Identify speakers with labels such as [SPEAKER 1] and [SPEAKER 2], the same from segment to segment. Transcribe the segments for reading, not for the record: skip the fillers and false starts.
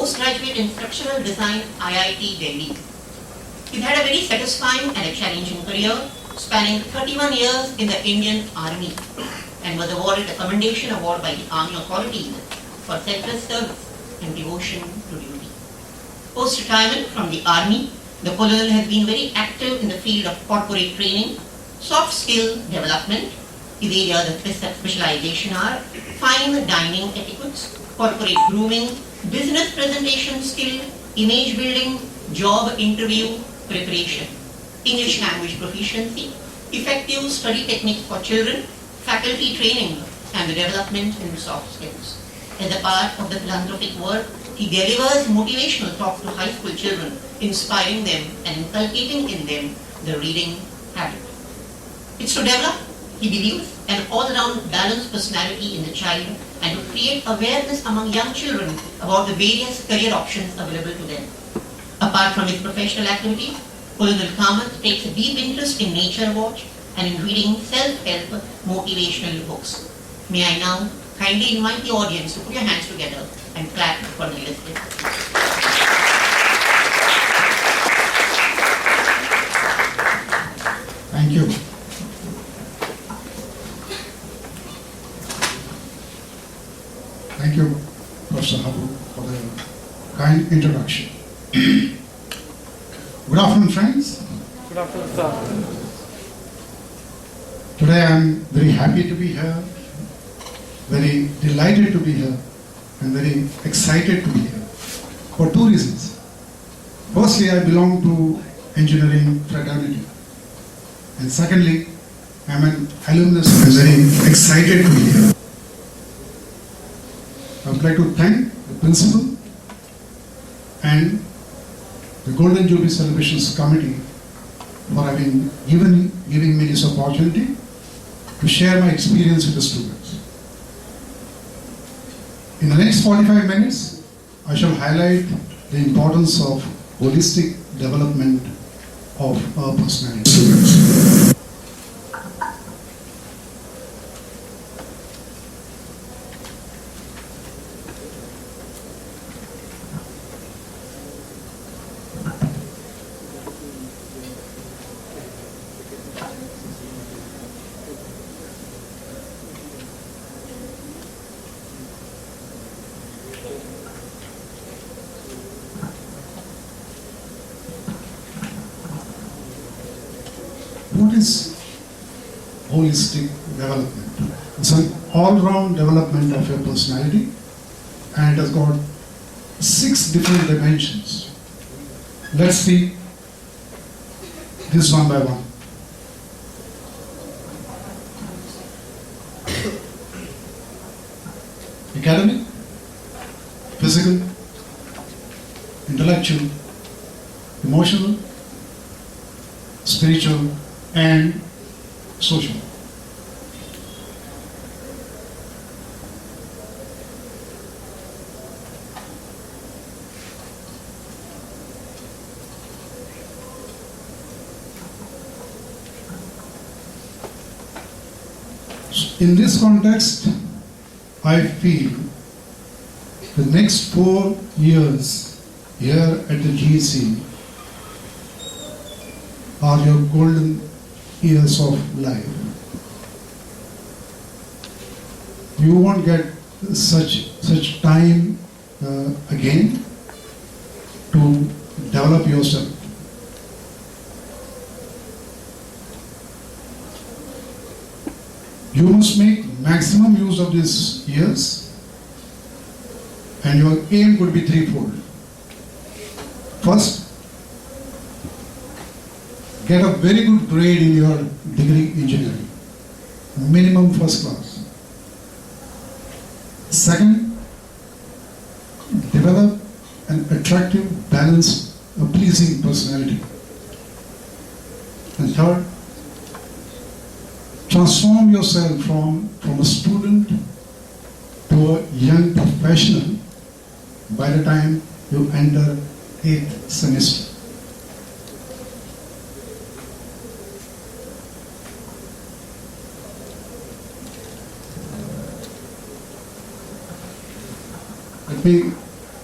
[SPEAKER 1] postgraduate instructional design, IIT Delhi. He's had a very satisfying and a challenging career, spanning 31 years in the Indian Army, and was awarded the Commendation Award by the Army authorities for selfless service and devotion to duty. Post-retirement from the Army, the Colonel has been very active in the field of corporate training, soft skill development. His areas of specialization are fine dining etiquettes, corporate grooming, business presentation skill, image building, job interview preparation, English language proficiency, effective study techniques for children, faculty training, and the development in soft skills. As a part of the philanthropic work, he delivers motivational talks to high school children, inspiring them and inculcating in them the reading habit. It's to develop, he believes, an all-round balanced personality in the child and to create awareness among young children about the various career options available to them. Apart from his professional activities, Colonel Kamath takes a deep interest in nature watch and in reading self-help motivational books. May I now kindly invite the audience to put your hands together and clap for the listeners.
[SPEAKER 2] Thank you. Thank you, Professor Habu, for the kind introduction. Good afternoon, friends.
[SPEAKER 3] Good afternoon, sir.
[SPEAKER 2] Today I am very happy to be here, very delighted to be here, and very excited to be here for two reasons. Firstly, I belong to engineering fraternity, and secondly, I am an alumnus and very excited to be here. I would like to thank the principal and the Golden Jubilee Celebrations Committee for having giving me this opportunity to share my experience with the students. In the next 45 minutes, I shall highlight the importance of holistic development of our personality. Students. What is holistic development? It's an all-round development of your personality, and it has got 6 different dimensions. Let's see this one by one. Academic, physical, intellectual, emotional, spiritual, and social. In this context, I feel the next 4 years here at the GEC are your golden years of life. You won't get such time again to develop yourself. You must make maximum use of these years, and your aim could be threefold. First, get a very good grade in your degree engineering, minimum first class. Second, develop an attractive, balanced, pleasing personality. And third, transform yourself from a student to a young professional by the time you enter 8th semester. Let me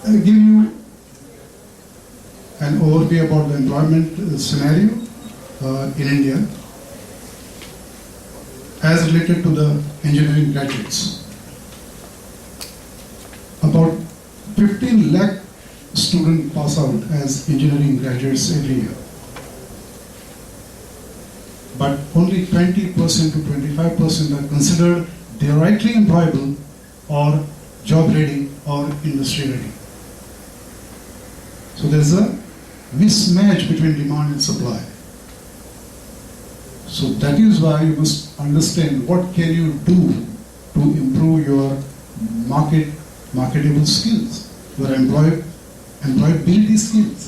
[SPEAKER 2] give you an overview about the employment scenario in India as related to the engineering graduates. About 15 lakh students pass out as engineering graduates every year. But only 20% to 25% are considered directly employable or job ready or industry ready. So there's a mismatch between demand and supply. So that is why you must understand what can you do to improve your marketable skills, your employability skills.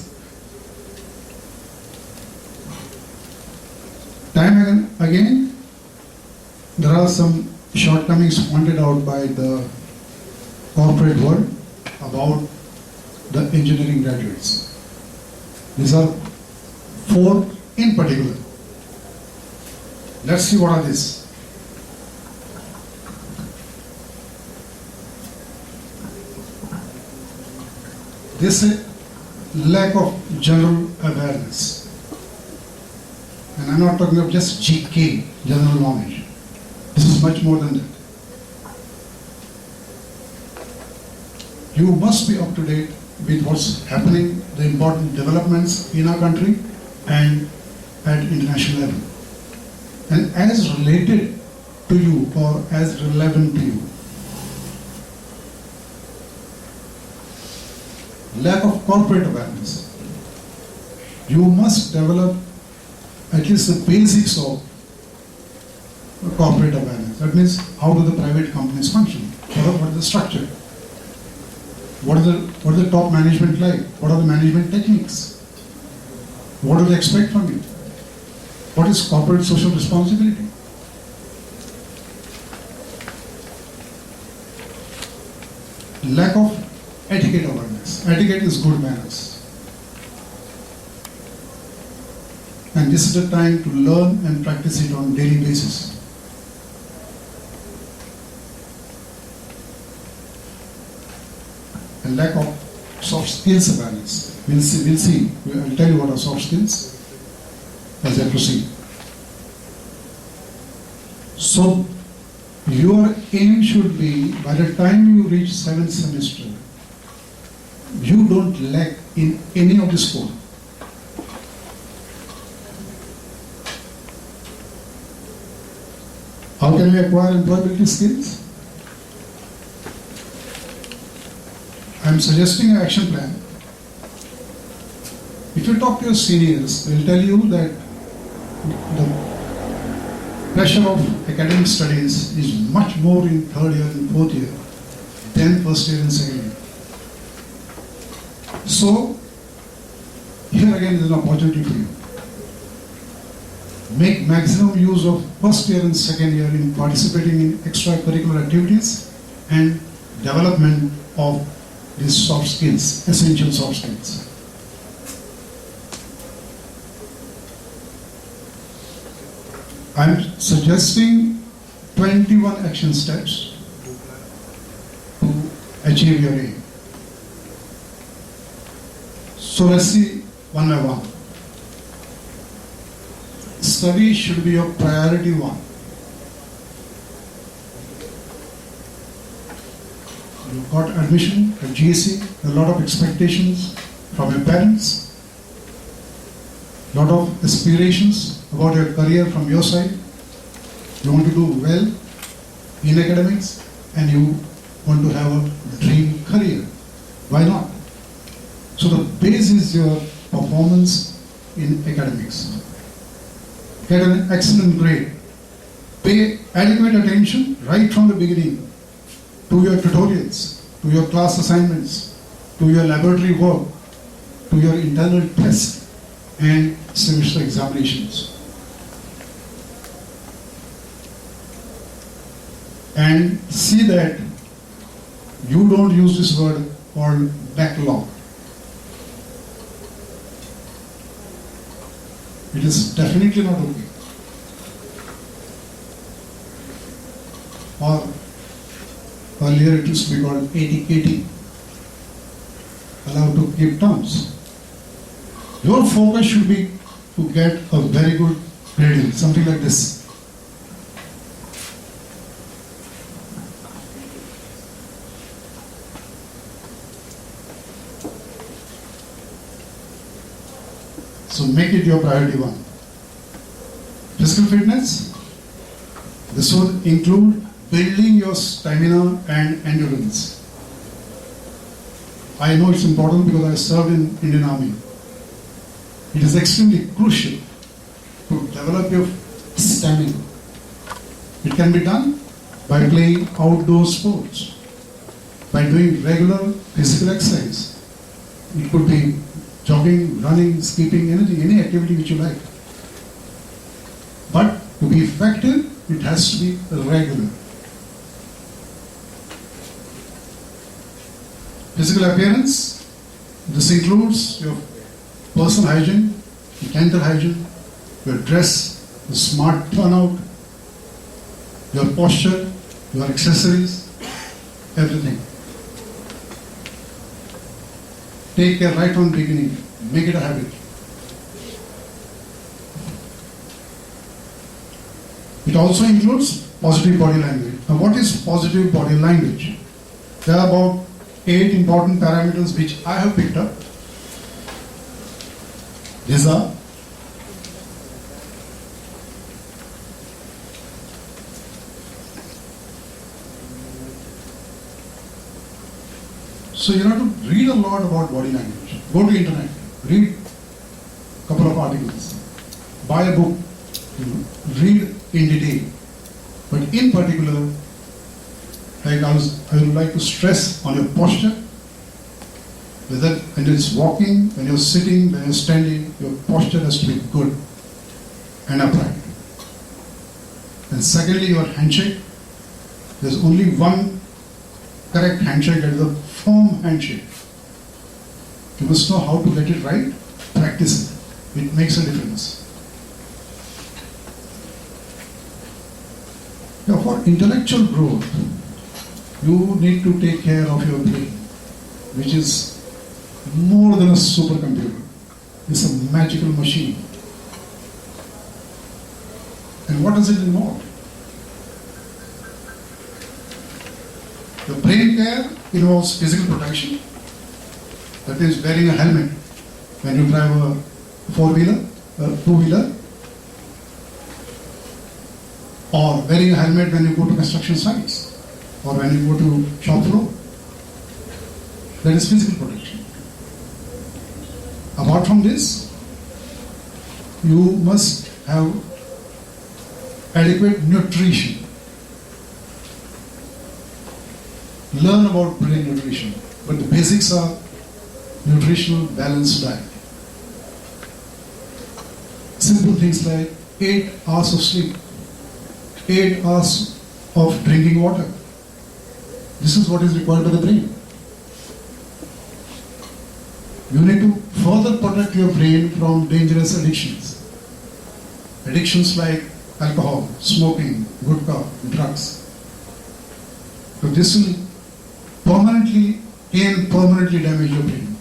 [SPEAKER 2] Time and again, there are some shortcomings pointed out by the corporate world about the engineering graduates. These are 4 in particular. Let's see what are these. This is lack of general awareness. And I'm not talking of just GK, general knowledge. This is much more than that. You must be up to date with what's happening, the important developments in our country and at international level. And as related to you or as relevant to you. Lack of corporate awareness. You must develop at least the basics of corporate awareness. That means how do the private companies function? What is the structure? What is the top management like? What are the management techniques? What do they expect from you? What is corporate social responsibility? Lack of etiquette awareness. Etiquette is good manners. And this is the time to learn and practice it on a daily basis. And lack of soft skills awareness. We'll see. I'll tell you what are soft skills as I proceed. So, your aim should be, by the time you reach 7th semester, you don't lack in any of this 4. How can we acquire employability skills? I'm suggesting an action plan. If you talk to your seniors, they'll tell you that the pressure of academic studies is much more in 3rd year and 4th year than 1st year and 2nd year. So, here again is an opportunity for you. Make maximum use of 1st year and 2nd year in participating in extracurricular activities and development of these soft skills, essential soft skills. I'm suggesting 21 action steps to achieve your aim. So let's see one by one. Study should be your priority 1. You got admission at GEC, a lot of expectations from your parents, lot of aspirations about your career from your side. You want to do well in academics and you want to have a dream career. Why not? So the base is your performance in academics. Get an excellent grade. Pay adequate attention right from the beginning to your tutorials, to your class assignments, to your laboratory work, to your internal tests and semester examinations. And see that you don't use this word called backlog. It is definitely not okay. Or earlier it used to be called 80-80. allowed to keep terms. Your focus should be to get a very good grading, something like this. So make it your priority one. Physical fitness. This would include building your stamina and endurance. I know it's important because I served in Indian Army. It is extremely crucial to develop your stamina. It can be done by playing outdoor sports, by doing regular physical exercise. It could be jogging, running, skipping, anything, any activity which you like. But to be effective, it has to be regular. Physical appearance. This includes your personal hygiene, dental hygiene, your dress, your smart turnout, your posture, your accessories, everything. Take care right from the beginning. Make it a habit. It also includes positive body language. Now, what is positive body language? There are about 8 important parameters which I have picked up. These are so you have to read a lot about body language. Go to internet, read a couple of articles, buy a book, read in detail. But in particular, I would like to stress on your posture. Whether when it's walking, when you're sitting, when you're standing, your posture has to be good and upright. And secondly, your handshake. There's only one correct handshake, that is a firm handshake. You must know how to get it right, practice it. It makes a difference. Now, for intellectual growth, you need to take care of your brain, which is more than a supercomputer. It's a magical machine. And what does it involve? The brain care involves physical protection, that is wearing a helmet when you drive a four-wheeler, a two-wheeler, or wearing a helmet when you go to construction sites or when you go to shop floor. That is physical protection. Apart from this, you must have adequate nutrition. Learn about brain nutrition, but the basics are nutritional balanced diet. Simple things like 8 hours of sleep, 8 hours of drinking water. This is what is required by the brain. You need to further protect your brain from dangerous addictions. Addictions like alcohol, smoking, gutka, drugs. So this will permanently damage your brain,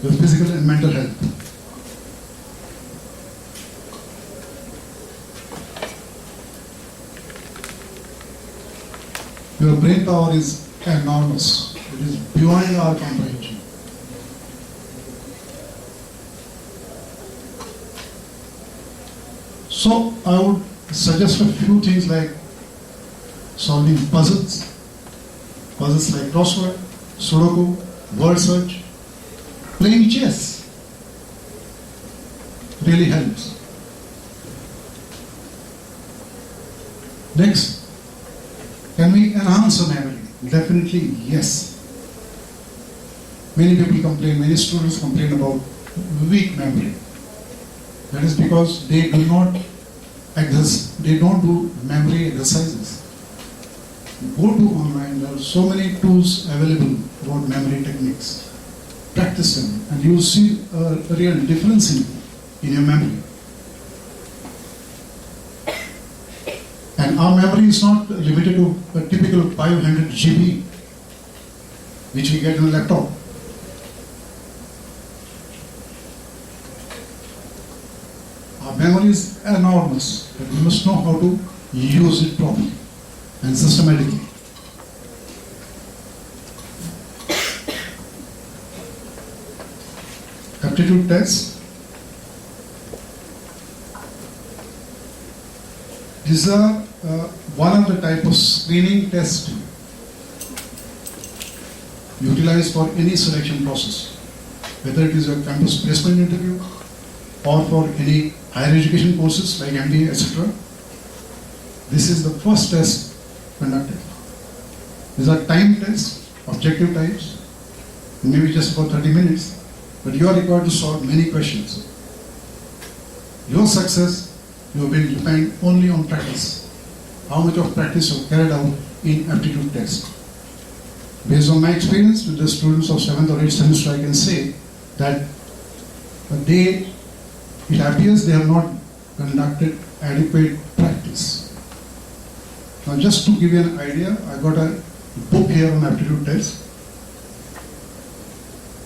[SPEAKER 2] your physical and mental health. Your brain power is enormous. It is beyond our comprehension. So I would suggest a few things like solving puzzles like crossword, Sudoku, word search, playing chess really helps. Next, can we enhance our memory? Definitely yes. Many people complain, many students complain about weak memory. That is because they don't do memory exercises. Go to online, there are so many tools available about memory techniques. Practice them and you will see a real difference in your memory. And our memory is not limited to a typical 500 GB which we get in a laptop. memory is enormous, but you must know how to use it properly and systematically. Aptitude test. These are one of the type of screening tests utilized for any selection process, whether it is a campus placement interview or for any higher education courses like MBA, etc. This is the first test conducted. These are time tests, objective types, maybe just for 30 minutes, but you are required to solve many questions. Your success will be depend only on practice. How much of practice you have carried out in aptitude test. Based on my experience with the students of 7th or 8th semester, I can say that it appears they have not conducted adequate practice. Now just to give you an idea, I got a book here on aptitude test.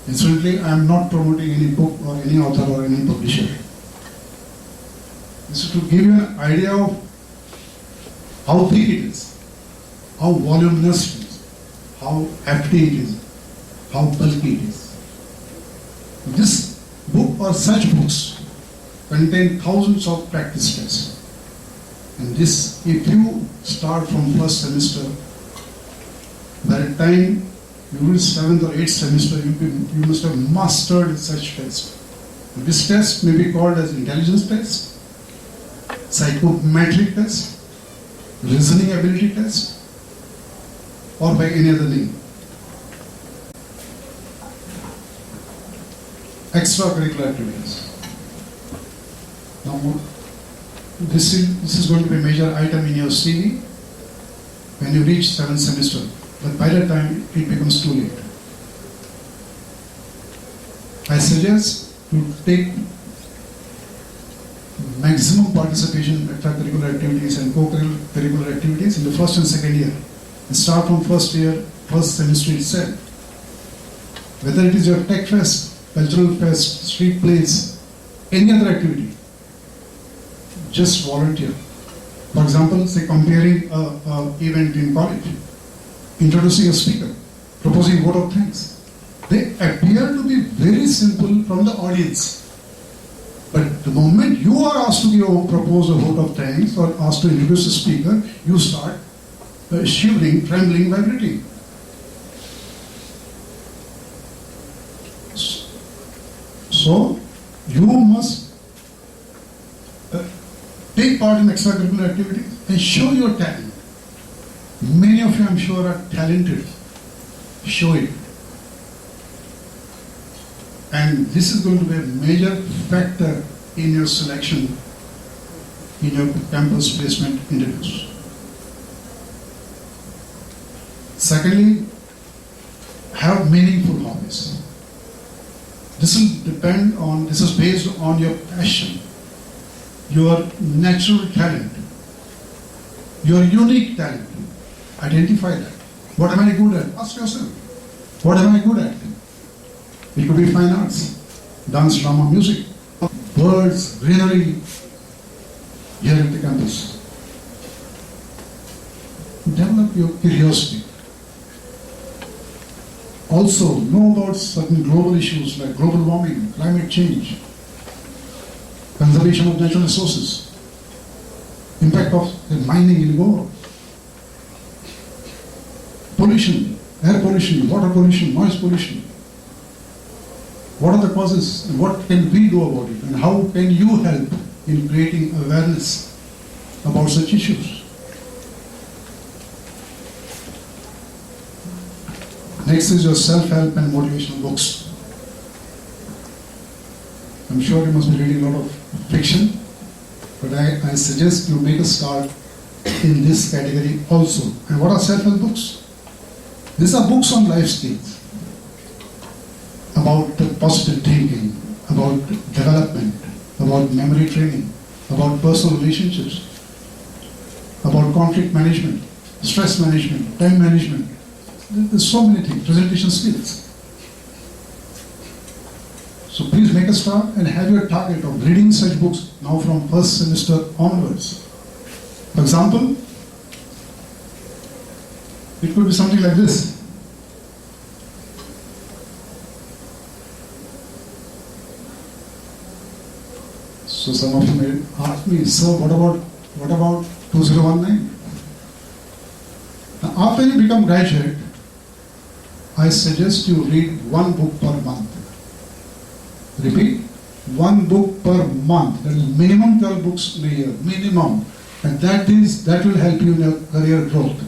[SPEAKER 2] Incidentally, I am not promoting any book or any author or any publisher. This is to give you an idea of how thick it is, how voluminous it is, how hefty it is, how bulky it is. This book or such books contain thousands of practice tests. And this, if you start from first semester, by the time you reach 7th or 8th semester, you must have mastered such tests. This test may be called as intelligence test, psychometric test, reasoning ability test, or by any other name. Extracurricular activities. Now, this is going to be a major item in your CV when you reach 7th semester, but by that time it becomes too late. I suggest you take maximum participation in extracurricular activities and co-curricular activities in the first and second year, and start from first semester itself. Whether it is your tech fest, cultural fest, street plays, any other activity, just volunteer. For example, say comparing an event in college, introducing a speaker, proposing vote of thanks. They appear to be very simple from the audience. But the moment you are asked to propose a vote of thanks or asked to introduce a speaker, you start shivering, trembling, vibrating. So, you must take part in extracurricular activities and show your talent. Many of you, I'm sure, are talented. Show it. And this is going to be a major factor in your selection in your campus placement interviews. Secondly, have meaningful hobbies. This is based on your passion, your natural talent, your unique talent. Identify that. What am I good at? Ask yourself. What am I good at? It could be fine arts, dance, drama, music, birds, greenery, here at the campus. Develop your curiosity. Also, know about certain global issues like global warming, climate change, conservation of natural resources, impact of the mining in Goa, pollution, air pollution, water pollution, noise pollution. What are the causes and what can we do about it, and how can you help in creating awareness about such issues? Next is your self-help and motivational books. I'm sure you must be reading a lot of fiction, but I suggest you make a start in this category also. And what are self-help books? These are books on life skills, about positive thinking, about development, about memory training, about personal relationships, about conflict management, stress management, time management. There's so many things, presentation skills. So please make a start and have your target of reading such books now from first semester onwards. For example, it could be something like this. So some of you may ask me, sir, what about 2019? Now, after you become graduate, I suggest you read one book per month. Repeat, one book per month. That is minimum 12 books in a year, minimum. And that will help you in your career growth.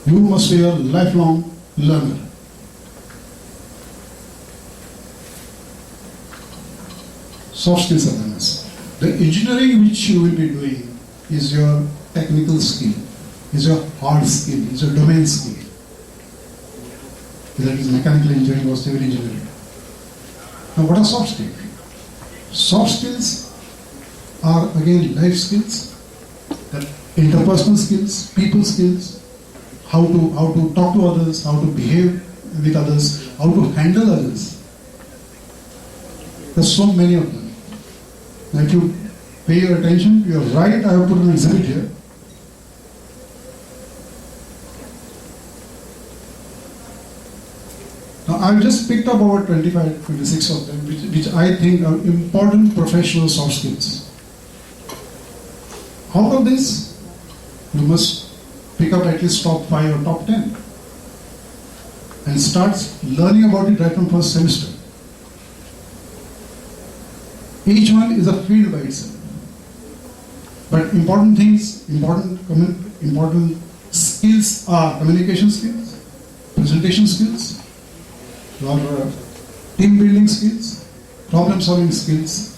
[SPEAKER 2] You must be a lifelong learner. Soft skills awareness. The engineering which you will be doing is your technical skill, is your hard skill, is your domain skill. Whether it is mechanical engineering or civil engineering. Now what are soft skills? Soft skills are again life skills, that interpersonal skills, people skills, how to talk to others, how to behave with others, how to handle others. There's so many of them. Now if you pay your attention, you're right, I have put an exhibit here. Now I've just picked up about 25, 26 of them, which I think are important professional soft skills. Out of this, you must pick up at least top 5 or top 10 and start learning about it right from first semester. Each one is a field by itself. But important things, important skills are communication skills, presentation skills, your team building skills, problem solving skills.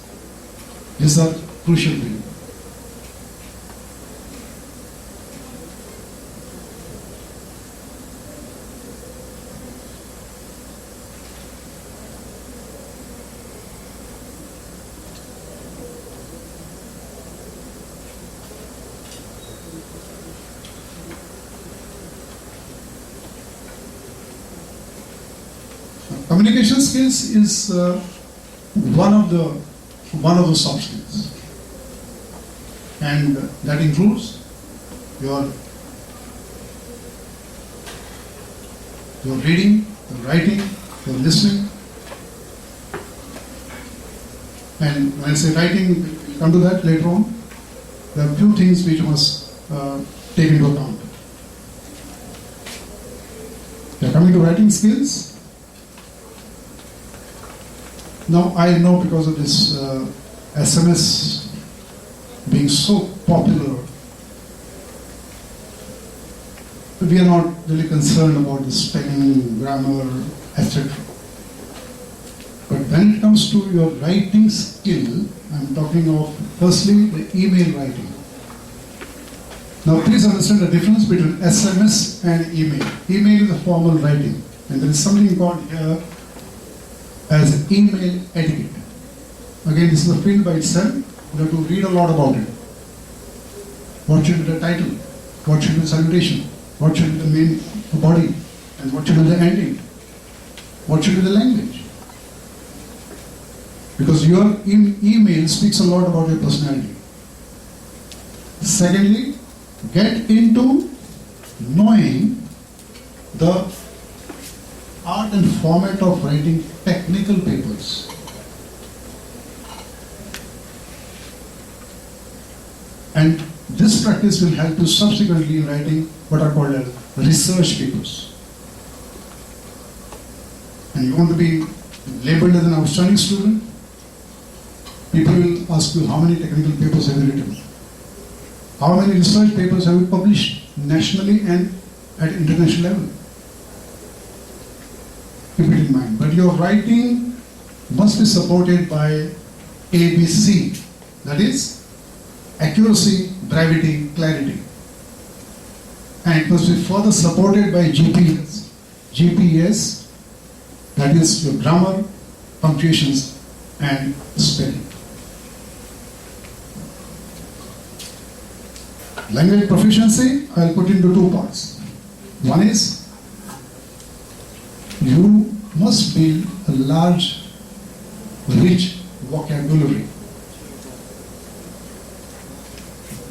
[SPEAKER 2] These are crucial to you. Communication skills is one of the soft skills, and that includes your reading, your writing, your listening. And when I say writing, we'll come to that later on. There are a few things which you must take into account. We are coming to writing skills. Now I know because of this SMS being so popular, we are not really concerned about the spelling, grammar, etc. But when it comes to your writing skill, I'm talking of firstly the email writing. Now please understand the difference between SMS and email. Email is a formal writing, and there is something called here as email etiquette. Again, this is a field by itself. You have to read a lot about it. What should be the title? What should be the salutation? What should be the main body? And what should be the ending? What should be the language? Because your email speaks a lot about your personality. Secondly, get into knowing the art and format of writing technical papers. And this practice will help you subsequently in writing what are called as research papers. And you want to be labeled as an outstanding student, people will ask you how many technical papers have you written, how many research papers have you published nationally and at international level. Keep it in mind. But your writing must be supported by ABC, that is accuracy, brevity, clarity. And it must be further supported by GPS. GPS, that is your grammar, punctuations, and spelling. Language proficiency, I'll put into two parts. One is you must build a large, rich vocabulary.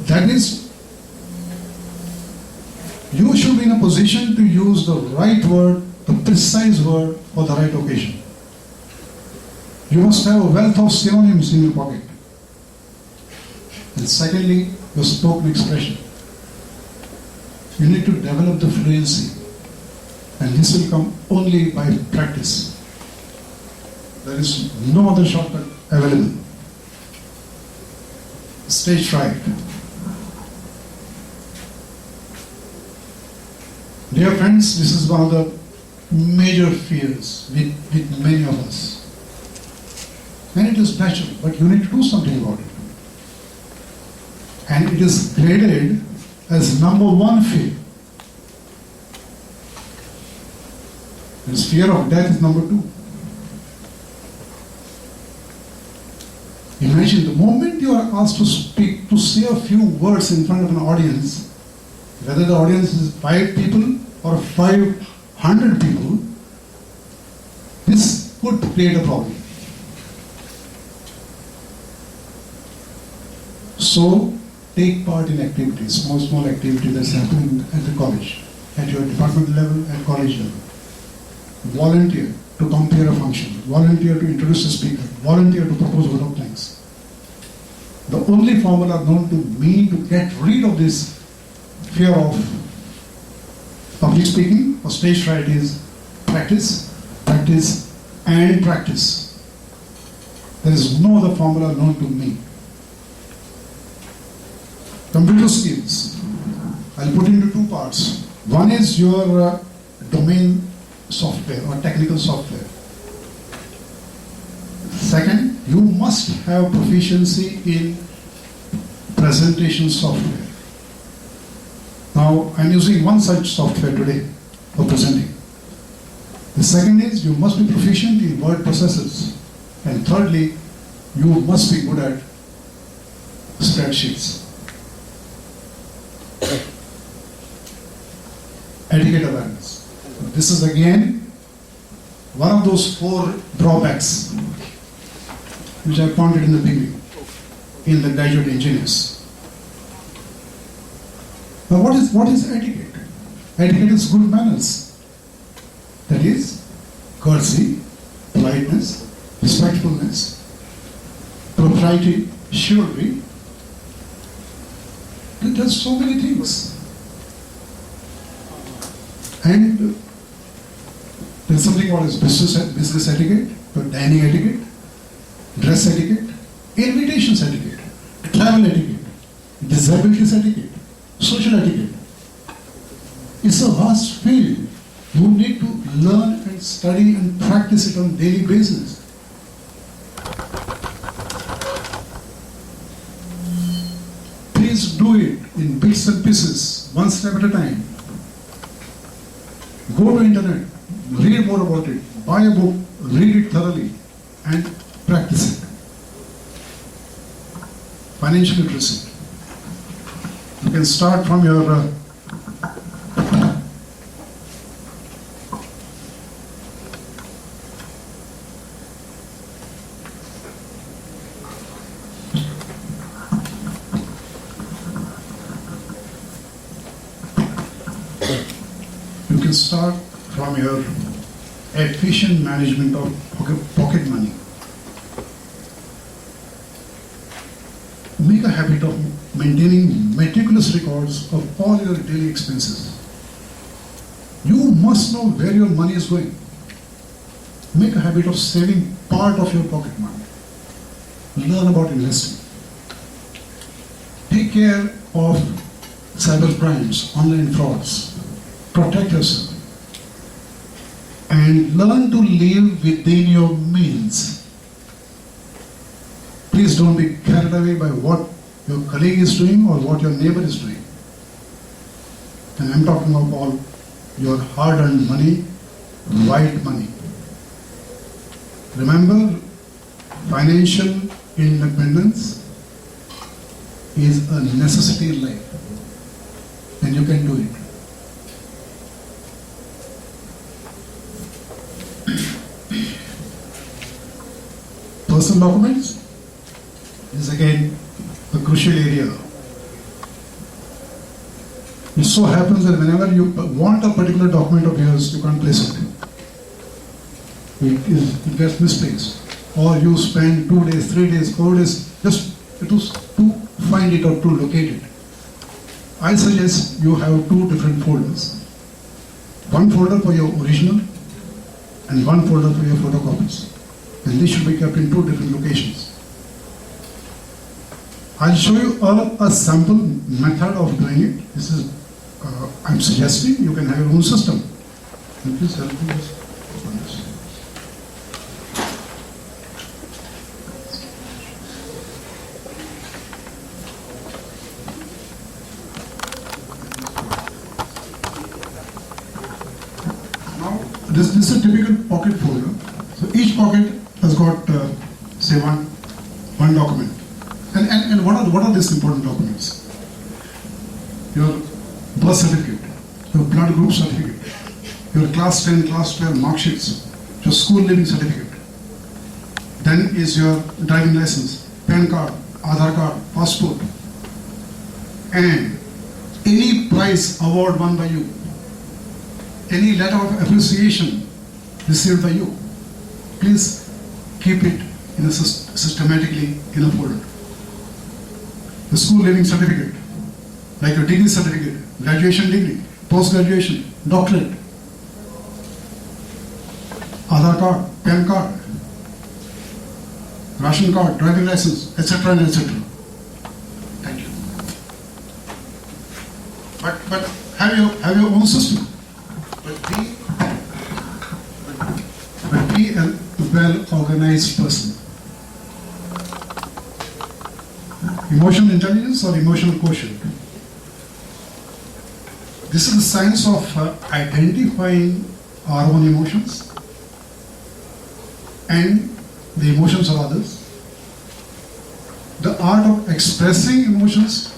[SPEAKER 2] That is, you should be in a position to use the right word, the precise word for the right occasion. You must have a wealth of synonyms in your pocket. And secondly, your spoken expression. You need to develop the fluency, and this will come only by practice. There is no other shortcut available. Stage fright. Dear friends, this is one of the major fears with many of us. And it is natural, but you need to do something about it. And it is graded as number one fear. This fear of death is number two. Imagine the moment you are asked to speak, to say a few words in front of an audience, whether the audience is 5 people or 500 people, this could create a problem. So, take part in activities, small activities that's happening at the college, at your department level, at college level. Volunteer to compare a function, volunteer to introduce a speaker, volunteer to propose one of things. The only formula known to me to get rid of this fear of public speaking or stage fright is practice, practice, and practice. There is no other formula known to me. Computer skills, I'll put into 2 parts. One is your domain software or technical software. Second, you must have proficiency in presentation software. Now, I'm using one such software today for presenting. The second is you must be proficient in word processors. And thirdly, you must be good at spreadsheets. Etiquette awareness. This is again one of those 4 drawbacks which I pointed in the beginning in the graduate engineers. Now what is etiquette? Etiquette is good manners. That is courtesy, politeness, respectfulness, propriety, chivalry. It does so many things. And there's something called as business etiquette, dining etiquette, dress etiquette, invitations etiquette, travel etiquette, disabilities etiquette, social etiquette. It's a vast field. You need to learn and study and practice it on a daily basis. Please do it in bits and pieces, one step at a time. Go to internet, read more about it, buy a book, read it thoroughly, and practice it. Financial literacy. You can start from your efficient management of pocket money. Make a habit of maintaining meticulous records of all your daily expenses. You must know where your money is going. Make a habit of saving part of your pocket money. Learn about investing. Take care of cyber crimes, online frauds. Protect yourself. And learn to live within your means. Please don't be carried away by what your colleague is doing or what your neighbor is doing. And I'm talking about all your hard-earned money, white money. Remember, financial independence is a necessity in life, and you can do it. Personal documents is again a crucial area. It so happens that whenever you want a particular document of yours, you can't place it. It gets misplaced. Or you spend 2 days, 3 days, 4 days just to find it or to locate it. I suggest you have 2 different folders. One folder for your original and one folder for your photocopies. And these should be kept in 2 different locations. I'll show you a sample method of doing it. This is, I'm suggesting you can have your own system. And please help me just open this. Now, this is a typical pocket folder. So each pocket has got, say, one document. And what are these important documents? Your birth certificate, your blood group certificate, your class 10, class 12 mark sheets, your school living certificate. Then is your driving license, PAN card, Aadhaar card, passport, and any prize award won by you, any letter of appreciation received by you. Please keep it in a systematically in a folder. The school living certificate, like your degree certificate, graduation degree, post-graduation, doctorate, Aadhaar card, PAN card, ration card, driving license, etc. and etc. Thank you. But have your own system. But be a well-organized person. Emotional intelligence or emotional quotient. This is the science of identifying our own emotions and the emotions of others. The art of expressing emotions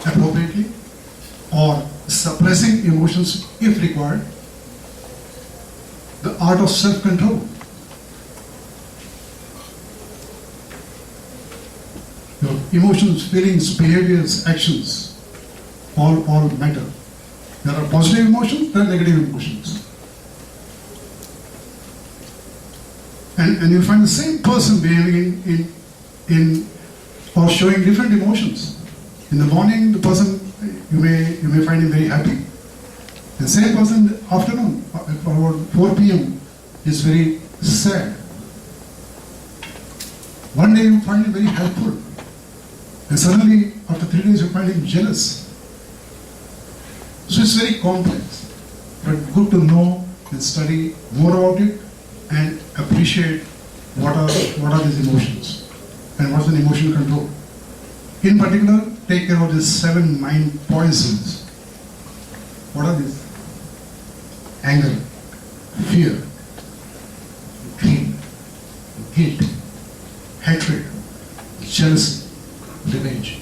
[SPEAKER 2] appropriately or suppressing emotions if required. The art of self-control. Your emotions, feelings, behaviors, actions, all matter. There are positive emotions, there are negative emotions. And you find the same person behaving in or showing different emotions. In the morning, the person, you may find him very happy. The same person in the afternoon, about 4 p.m., is very sad. One day you find him very helpful. And suddenly, after 3 days, you find him jealous. So it's very complex. But good to know and study more about it and appreciate what are these emotions and what's an emotional control. In particular, take care of these 7 mind poisons. What are these? Anger, fear, greed, guilt, hatred, jealousy, revenge.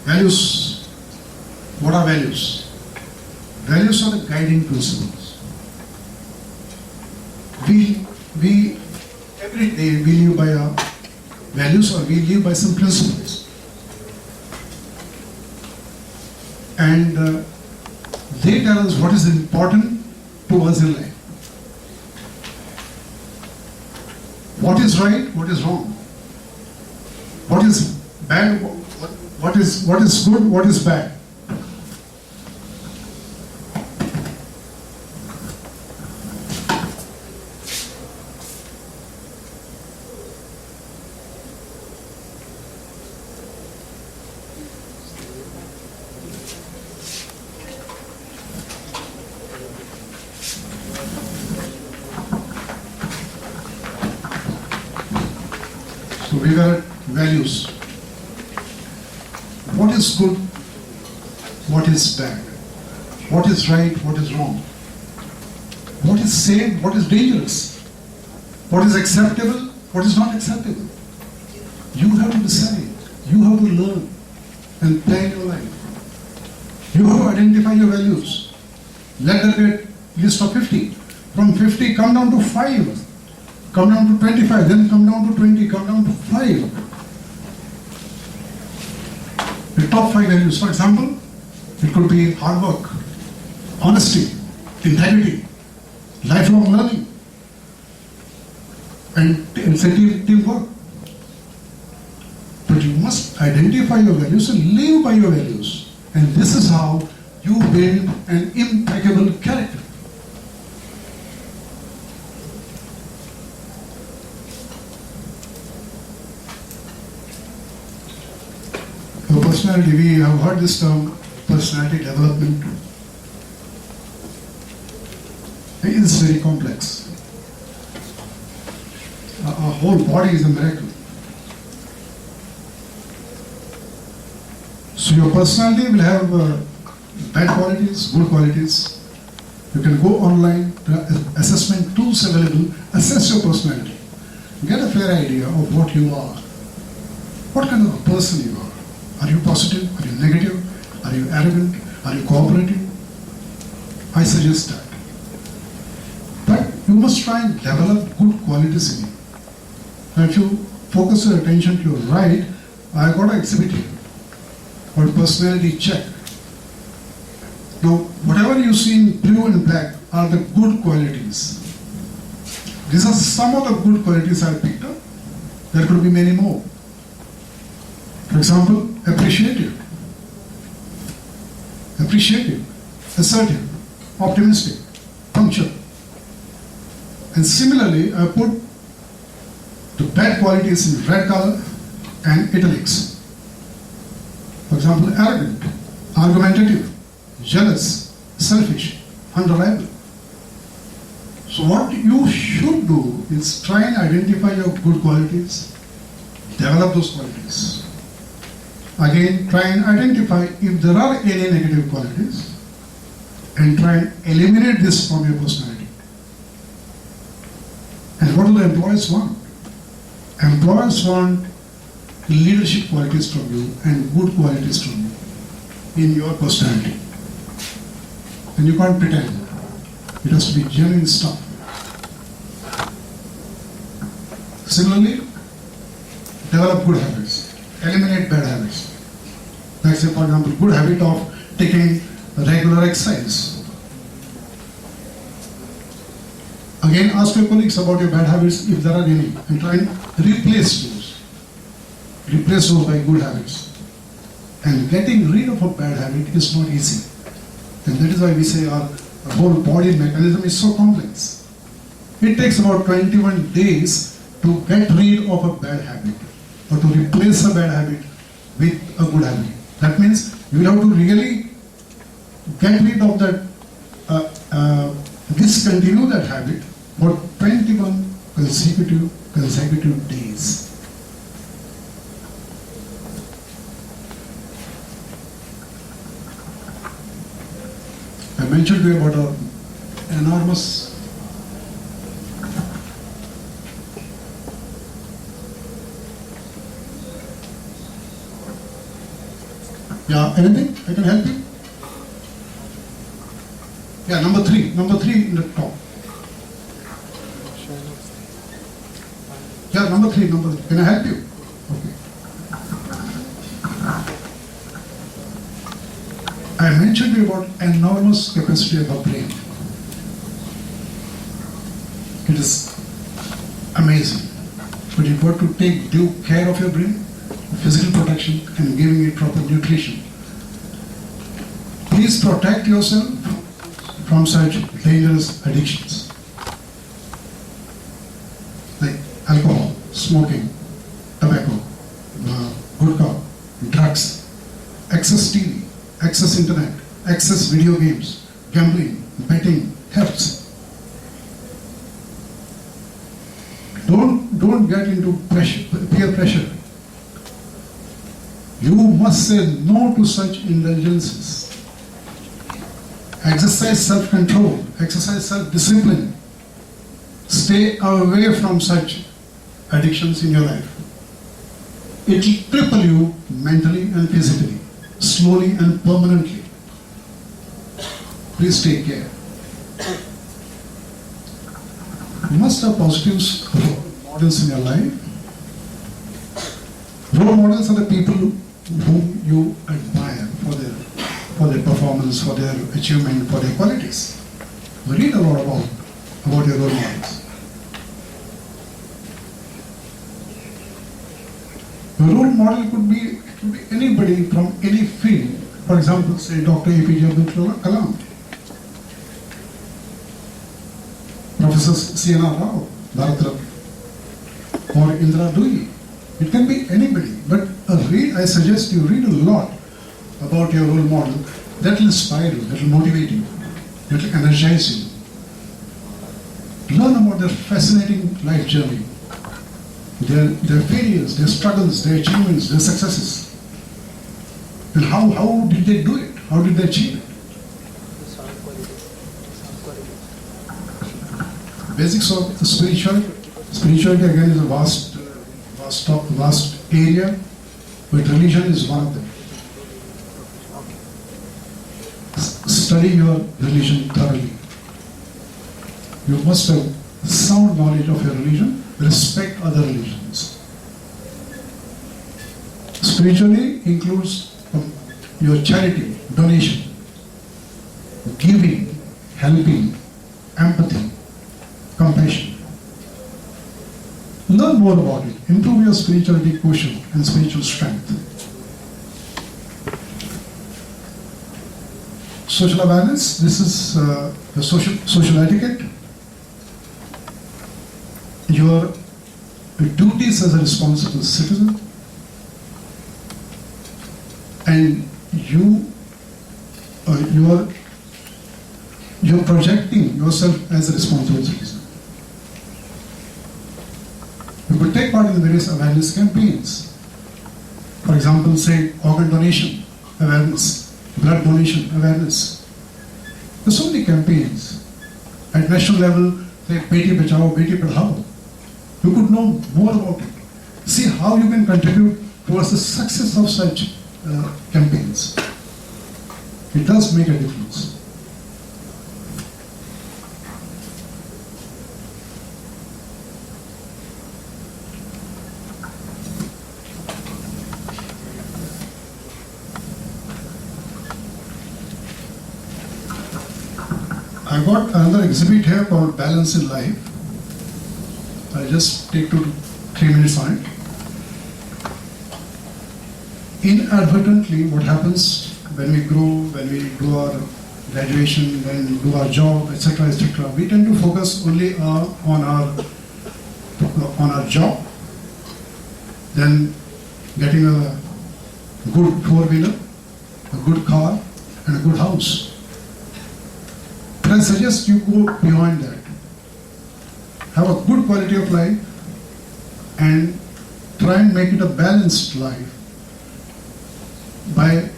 [SPEAKER 2] Values. What are values? Values are the guiding principles. We every day we live by our values or we live by some principles. And they tell us what is important to us in life. What is right, what is wrong. What is bad, what is good, what is bad. So we got values. What is good? What is bad? What is right? What is wrong? What is safe? What is dangerous? What is acceptable? What is not acceptable? You have to decide. You have to learn and plan your life. You have to identify your values. Let there be a list of 50. From 50, come down to 5. Come down to 25, then come down to 20, come down to 5. The top 5 values, for example, it could be hard work, honesty, integrity, lifelong learning, and teamwork. But you must identify your values and live by your values. And this is how you build an impeccable character. Your personality, we have heard this term, personality development. It is very complex. Our whole body is a miracle. So your personality will have bad qualities, good qualities. You can go online, there are assessment tools available, assess your personality. Get a fair idea of what you are. What kind of a person you are. Are you positive? Are you negative? Are you arrogant? Are you cooperative? I suggest that. But you must try and develop good qualities in you. Now if you focus your attention to your right, I got an exhibit here called personality check. Now whatever you see in blue and black are the good qualities. These are some of the good qualities I picked up. There could be many more. For example, appreciative, assertive, optimistic, punctual. And similarly, I put the bad qualities in red color and italics. For example, arrogant, argumentative, jealous, selfish, unreliable. So what you should do is try and identify your good qualities, develop those qualities. Again, try and identify if there are any negative qualities and try and eliminate this from your personality. And what do the employers want? Employers want leadership qualities from you and good qualities from you in your personality. And you can't pretend. It has to be genuine stuff. Similarly, develop good habits. Eliminate bad habits. Like say, for example, good habit of taking regular exercise. Again, ask your colleagues about your bad habits if there are any and try and replace those. Replace those by good habits. And getting rid of a bad habit is not easy. And that is why we say our whole body mechanism is so complex. It takes about 21 days to get rid of a bad habit or to replace a bad habit with a good habit. That means you will have to really get rid of that, discontinue that habit for 21 consecutive days. I mentioned to you about our enormous anything? I can help you? Yeah, number three in the top. Yeah, number three. Can I help you? Okay. I mentioned to you about enormous capacity of our brain. It is amazing. But you've got to take due care of your brain, physical protection, and giving it proper nutrition. Please protect yourself from such dangerous addictions like alcohol, smoking, tobacco, vodka, drugs, excess TV, excess internet, excess video games, gambling, betting, thefts. Don't get into peer pressure. You must say no to such indulgences. Exercise self-control, exercise self-discipline. Stay away from such addictions in your life. It will cripple you mentally and physically, slowly and permanently. please take care. You must have positive role models in your life. Role models are the people whom you admire for their performance, for their achievement, for their qualities. Read a lot about your role models. Your role model could be anybody from any field. For example, say Dr. APJ Abdul Kalam, Professor C.N.R. Rao, Bharat Ratna, or Indra Dui. It can be anybody, but I suggest you read a lot about your role model. That will inspire you, that will motivate you, that will energize you. Learn about their fascinating life journey, their failures, their struggles, their achievements, their successes. And how did they do it? How did they achieve it? Basics of the spirituality. Spirituality again is a vast area, but religion is one of them. Study your religion thoroughly. You must have sound knowledge of your religion, respect other religions. Spiritually includes your charity, donation, giving, helping, empathy, compassion. Learn more about it. Improve your spirituality quotient and spiritual strength. Social awareness. This is the social etiquette. Your duties as a responsible citizen, and you're projecting yourself as a responsible citizen. You could take part in various awareness campaigns. For example, say organ donation awareness, blood donation awareness. There's so many campaigns. At national level, say Beti Bachao, Beti Padhao. You could know more about it. See how you can contribute towards the success of such campaigns. It does make a difference. I got another exhibit here called Balance in Life. I'll just take 2-3 minutes on it. Inadvertently, what happens when we grow, when we do our graduation, when we do our job, etc., we tend to focus only on our job, then getting a good four-wheeler, a good car, and a good house. But I suggest you go beyond that. Have a good quality of life and try and make it a balanced life by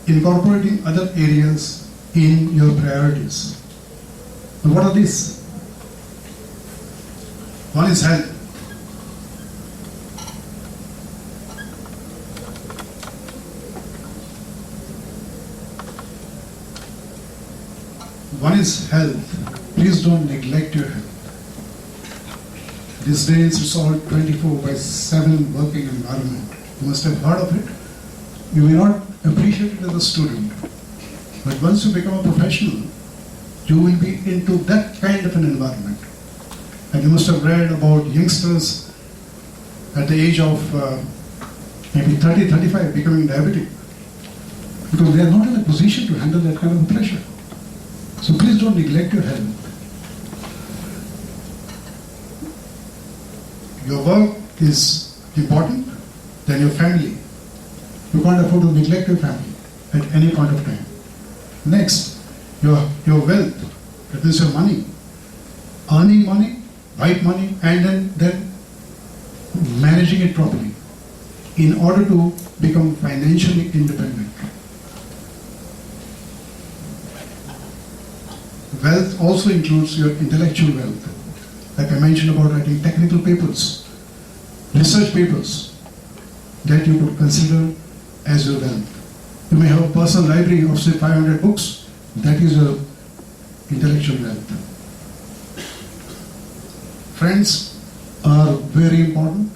[SPEAKER 2] incorporating other areas in your priorities. And what are these? One is health. One is health. Please don't neglect your health. These days it's all 24/7 working environment. You must have heard of it. You may not appreciate it as a student, but once you become a professional, you will be into that kind of an environment. And you must have read about youngsters at the age of maybe 30, 35 becoming diabetic, because they are not in a position to handle that kind of pressure. So please don't neglect your health. Your work is important, then your family. You can't afford to neglect your family at any point of time. Next, your wealth, that is your money. Earning money, right money, and then managing it properly in order to become financially independent. Wealth also includes your intellectual wealth. Like I mentioned about writing technical papers, research papers, that you could consider as your wealth. You may have a personal library of say 500 books, that is your intellectual wealth. Friends are very important.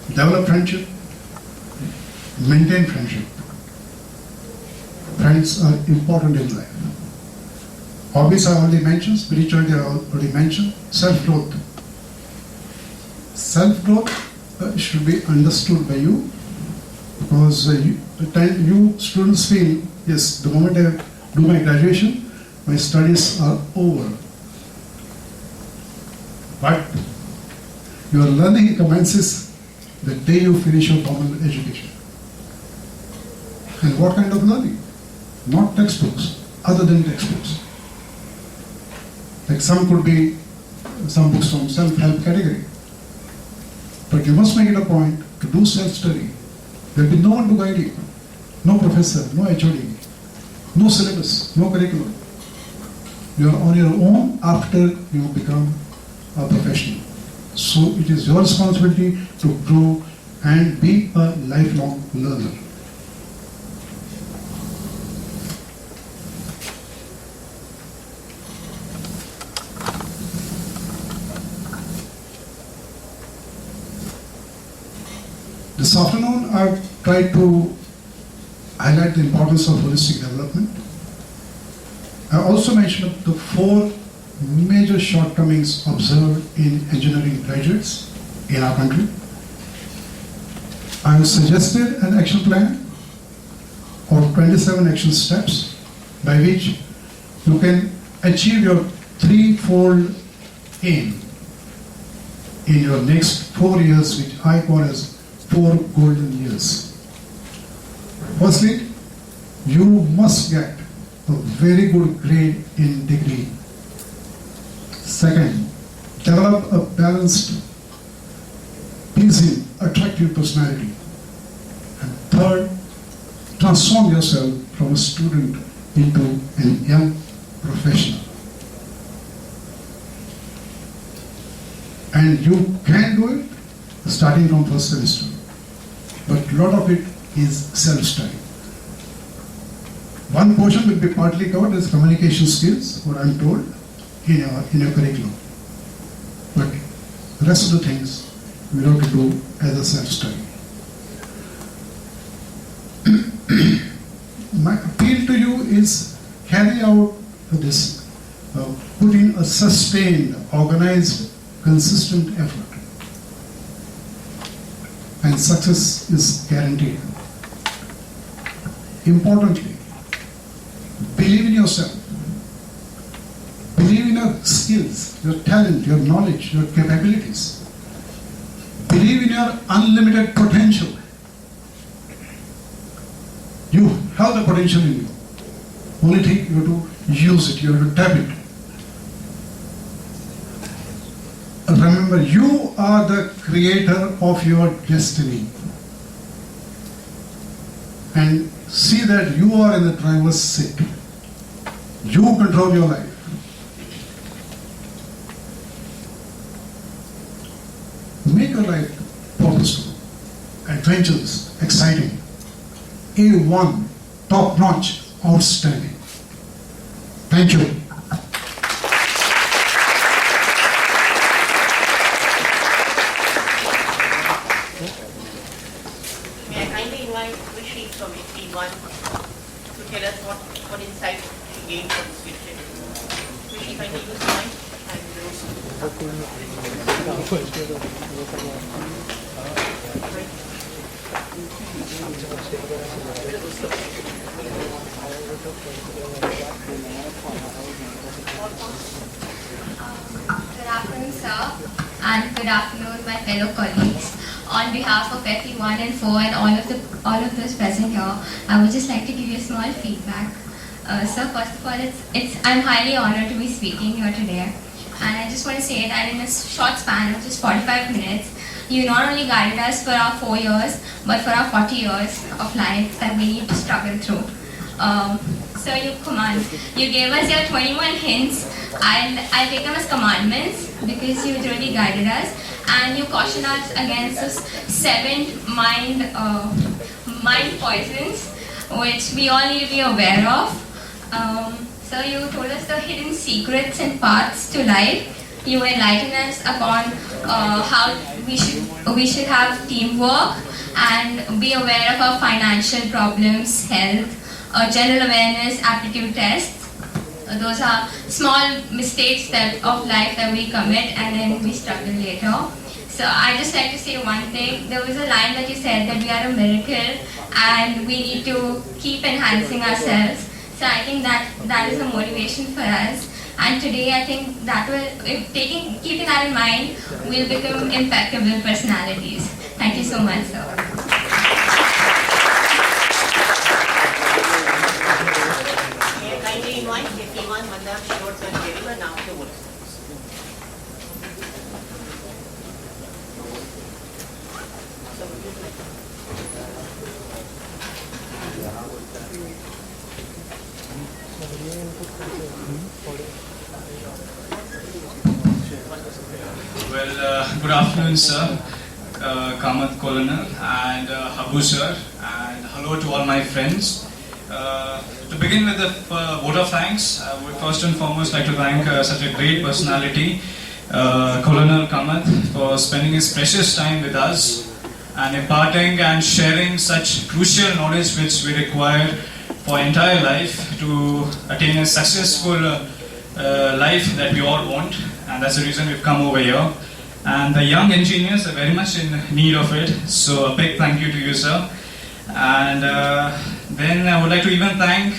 [SPEAKER 2] Develop friendship, maintain friendship. Friends are important in life. Hobbies I already mentioned, spirituality I already mentioned, self-growth. Self-growth should be understood by you, because you students feel, yes, the moment I do my graduation, my studies are over. But your learning commences the day you finish your formal education. And what kind of learning? Not textbooks, other than textbooks. Like some could be some books from self-help category. But you must make it a point to do self-study. There will be no one to guide you. No professor, no HOD, no syllabus, no curriculum. You are on your own after you become a professional. So it is your responsibility to grow and be a lifelong learner. This afternoon I've tried to highlight the importance of holistic development. I also mentioned the 4 major shortcomings observed in engineering graduates in our country. I have suggested an action plan of 27 action steps by which you can achieve your 3-fold aim in your next 4 years, which I call as 4 golden years. Firstly, you must get a very good grade in degree. Second, develop a balanced, pleasing, attractive personality. And third, transform yourself from a student into a young professional. And you can do it starting from first semester. But a lot of it is self-study. One portion will be partly covered as communication skills, what I'm told, in your curriculum. But the rest of the things we have to do as a self-study. My appeal to you is carry out this, put in a sustained, organized, consistent effort. And success is guaranteed. Importantly, believe in yourself. Believe in your skills, your talent, your knowledge, your capabilities. Believe in your unlimited potential. You have the potential in you. Only thing you have to use it, you have to tap it. Remember, you are the creator of your destiny. And see that you are in the driver's seat. You control your life. Make your life purposeful, adventurous, exciting, A1, top-notch, outstanding. Thank you.
[SPEAKER 1] May I kindly invite Rishi from AP1 to tell us what insight she gained from this lecture. Rishi, kindly use the mic and
[SPEAKER 3] Good afternoon, sir, and good afternoon, my fellow colleagues. On behalf of FE1 and 4 and all of those present here, I would just like to give you a small feedback. Sir, first of all, I'm highly honored to be speaking here today, and I just want to say that in a short span of just 45 minutes, you not only guided us for our 4 years, but for our 40 years of life that we need to struggle through. So you gave us your 21 hints, and I take them as commandments because you really guided us, and you cautioned us against those 7 mind poisons, which we all need to be aware of. So you told us the hidden secrets and paths to life. You enlightened us upon how we should have teamwork and be aware of our financial problems, health, general awareness, aptitude tests. Those are small mistakes of life that we commit and then we struggle later. So I just like to say one thing. There was a line that you said that we are a miracle and we need to keep enhancing ourselves. So I think that is a motivation for us. And today I think that keeping that in mind, we'll become impeccable personalities. Thank you so much, sir.
[SPEAKER 1] Kindly invite everyone, Madam Short and Deliver now to vote.
[SPEAKER 4] Well, good afternoon, sir, Kamath Colonel and Habu sir, and hello to all my friends. To begin with the vote of thanks, I would first and foremost like to thank such a great personality, Colonel Kamath, for spending his precious time with us and imparting and sharing such crucial knowledge which we require for entire life to attain a successful life that we all want, and that's the reason we've come over here. And the young engineers are very much in need of it, so a big thank you to you, sir. And then I would like to even thank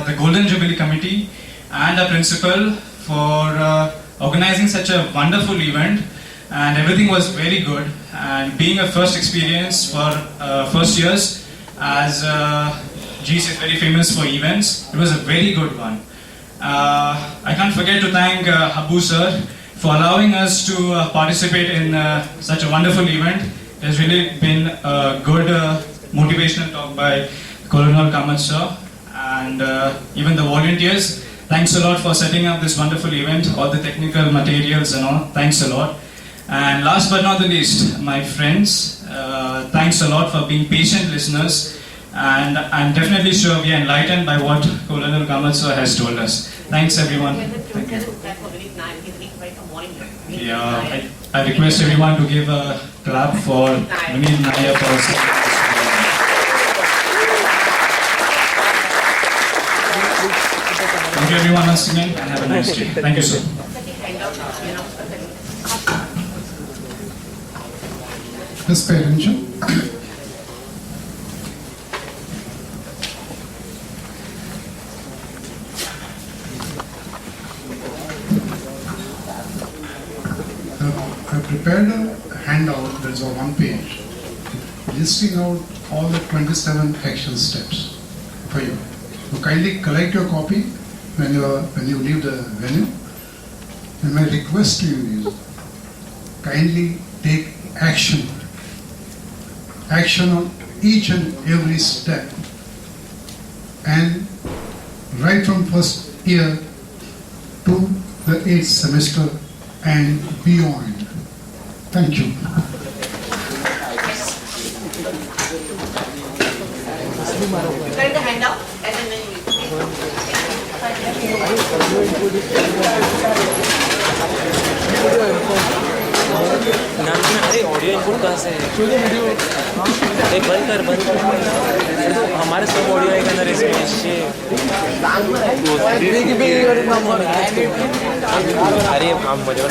[SPEAKER 4] the Golden Jubilee Committee and our principal for organizing such a wonderful event, and everything was very good. And being a first experience for first years, as GEC is very famous for events, it was a very good one. I can't forget to thank Habu sir for allowing us to participate in such a wonderful event. It has really been a good motivational talk by Colonel Kamath sir, and even the volunteers. Thanks a lot for setting up this wonderful event, all the technical materials and all. Thanks a lot. And last but not the least, my friends, thanks a lot for being patient listeners. And I'm definitely sure we are enlightened by what Colonel Kamath sir has told us. Thanks everyone. Thank you. Yeah, I request everyone to give a clap for Vinit Nair for Thank you everyone once again and have a nice day. Thank you, sir.
[SPEAKER 2] Just pay attention. I prepared a handout, there's a one page, listing out all the 27 action steps for you. So kindly collect your copy when you leave the venue. And my request to you is, kindly take action. Action on each and every step. And right from first year to the 8th semester and beyond. Thank you.
[SPEAKER 1] Carry the handout and then when you
[SPEAKER 5] अरे audio input कहाँ से है बंद कर हमारे सब audio आएगा ना अरे हम मजे